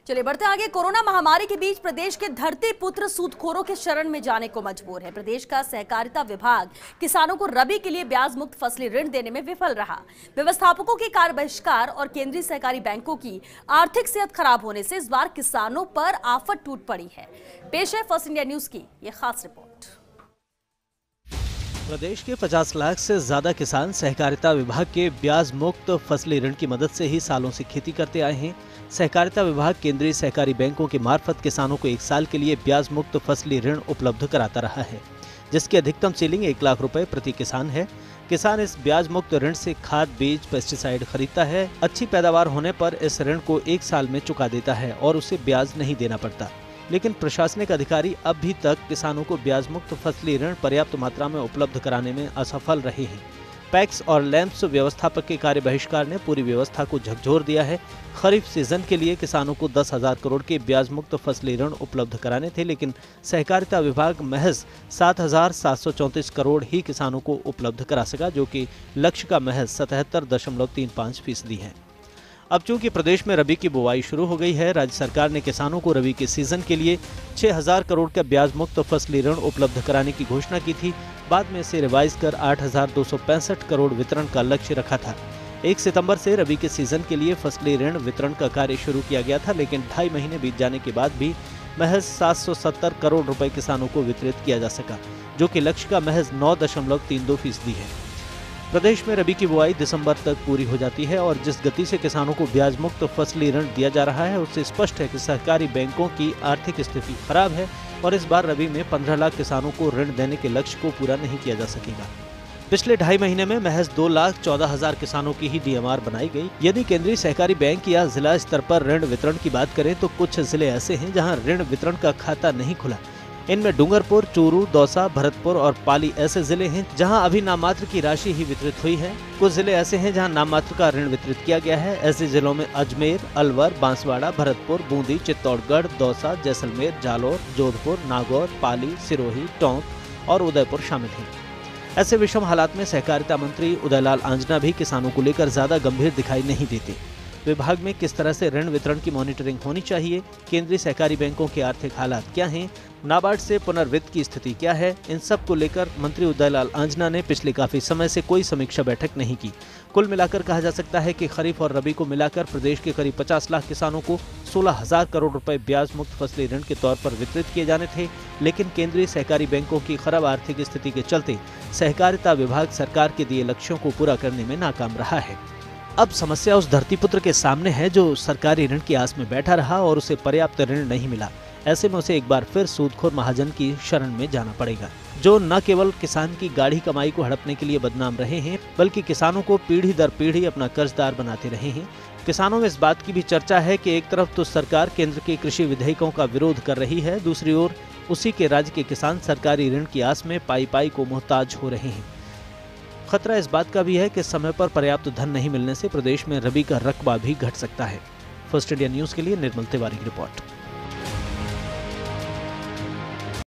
चलिए बढ़ते आगे। कोरोना महामारी के बीच प्रदेश के धरती पुत्र सूदखोरों के शरण में जाने को मजबूर है। प्रदेश का सहकारिता विभाग किसानों को रबी के लिए ब्याज मुक्त फसली ऋण देने में विफल रहा। व्यवस्थापकों के कार्य बहिष्कार और केंद्रीय सहकारी बैंकों की आर्थिक सेहत खराब होने से इस बार किसानों पर आफत टूट पड़ी है। पेश है फर्स्ट इंडिया न्यूज की ये खास रिपोर्ट। प्रदेश के 50 लाख से ज्यादा किसान सहकारिता विभाग के ब्याज मुक्त फसली ऋण की मदद से ही सालों से खेती करते आए हैं। सहकारिता विभाग केंद्रीय सहकारी बैंकों के मार्फत किसानों को 1 साल के लिए ब्याज मुक्त फसली ऋण उपलब्ध कराता रहा है, जिसकी अधिकतम सीलिंग 1 लाख रुपए प्रति किसान है। किसान इस ब्याज मुक्त ऋण से खाद, बीज, पेस्टिसाइड खरीदता है। अच्छी पैदावार होने पर इस ऋण को 1 साल में चुका देता है और उसे ब्याज नहीं देना पड़ता। लेकिन प्रशासनिक अधिकारी अभी तक किसानों को ब्याज मुक्त फसली ऋण पर्याप्त मात्रा में उपलब्ध कराने में असफल रहे हैं। पैक्स और लैंप्स व्यवस्थापक के कार्य बहिष्कार ने पूरी व्यवस्था को झकझोर दिया है। खरीफ सीजन के लिए किसानों को 10,000 करोड़ के ब्याज मुक्त फसली ऋण उपलब्ध कराने थे, लेकिन सहकारिता विभाग महज 7,734 करोड़ ही किसानों को उपलब्ध करा सका, जो कि लक्ष्य का महज 77.35% है। अब चूंकि प्रदेश में रबी की बुवाई शुरू हो गई है, राज्य सरकार ने किसानों को रबी के सीजन के लिए 6,000 करोड़ का ब्याज मुक्त फसली ऋण उपलब्ध कराने की घोषणा की थी। बाद में इसे रिवाइज कर 8,265 करोड़ वितरण का लक्ष्य रखा था। 1 सितंबर से रबी के सीजन के लिए फसली ऋण वितरण का कार्य शुरू किया गया था, लेकिन 2.5 महीने बीत जाने के बाद भी महज 770 करोड़ रुपए किसानों को वितरित किया जा सका, जो कि लक्ष्य का महज 9.32% है। प्रदेश में रबी की बुआई दिसंबर तक पूरी हो जाती है और जिस गति से किसानों को ब्याज मुक्त फसली ऋण दिया जा रहा है, उससे स्पष्ट है कि सहकारी बैंकों की आर्थिक स्थिति खराब है और इस बार रबी में 15 लाख किसानों को ऋण देने के लक्ष्य को पूरा नहीं किया जा सकेगा। पिछले 2.5 महीने में महज 2,14,000 किसानों की ही DMR बनाई गई। यदि केंद्रीय सहकारी बैंक या जिला स्तर पर ऋण वितरण की बात करें तो कुछ जिले ऐसे हैं जहां ऋण वितरण का खाता नहीं खुला। इनमें डूंगरपुर, चूरू, दौसा, भरतपुर और पाली ऐसे जिले हैं जहां अभी नाममात्र की राशि ही वितरित हुई है। कुछ जिले ऐसे हैं जहां नाममात्र का ऋण वितरित किया गया है। ऐसे जिलों में अजमेर, अलवर, बांसवाड़ा, भरतपुर, बूंदी, चित्तौड़गढ़, दौसा, जैसलमेर, जालौर, जोधपुर, नागौर, पाली, सिरोही, टोंक और उदयपुर शामिल हैं। ऐसे विषम हालात में सहकारिता मंत्री उदयलाल आंजना भी किसानों को लेकर ज्यादा गंभीर दिखाई नहीं देते। विभाग में किस तरह से ऋण वितरण की मॉनिटरिंग होनी चाहिए, केंद्रीय सहकारी बैंकों के आर्थिक हालात क्या हैं, नाबार्ड से पुनर्वित्त की स्थिति क्या है, इन सब को लेकर मंत्री उदयलाल आंजना ने पिछले काफी समय से कोई समीक्षा बैठक नहीं की। कुल मिलाकर कहा जा सकता है कि खरीफ और रबी को मिलाकर प्रदेश के करीब 50 लाख किसानों को 16,000 करोड़ रुपए ब्याज मुक्त फसली ऋण के तौर पर वितरित किए जाने थे, लेकिन केंद्रीय सहकारी बैंकों की खराब आर्थिक स्थिति के चलते सहकारिता विभाग सरकार के दिए लक्ष्यों को पूरा करने में नाकाम रहा है। अब समस्या उस धरतीपुत्र के सामने है जो सरकारी ऋण की आस में बैठा रहा और उसे पर्याप्त ऋण नहीं मिला। ऐसे में उसे एक बार फिर सूदखोर महाजन की शरण में जाना पड़ेगा, जो न केवल किसान की गाढ़ी कमाई को हड़पने के लिए बदनाम रहे हैं, बल्कि किसानों को पीढ़ी दर पीढ़ी अपना कर्जदार बनाते रहे हैं। किसानों में इस बात की भी चर्चा है कि एक तरफ तो सरकार केंद्र के कृषि विधेयकों का विरोध कर रही है, दूसरी ओर उसी के राज्य के किसान सरकारी ऋण की आस में पाई पाई को मोहताज हो रहे हैं। खतरा इस बात का भी है कि समय पर पर्याप्त धन नहीं मिलने से प्रदेश में रबी का रकबा भी घट सकता है। फर्स्ट इंडिया न्यूज के लिए निर्मल तिवारी की रिपोर्ट।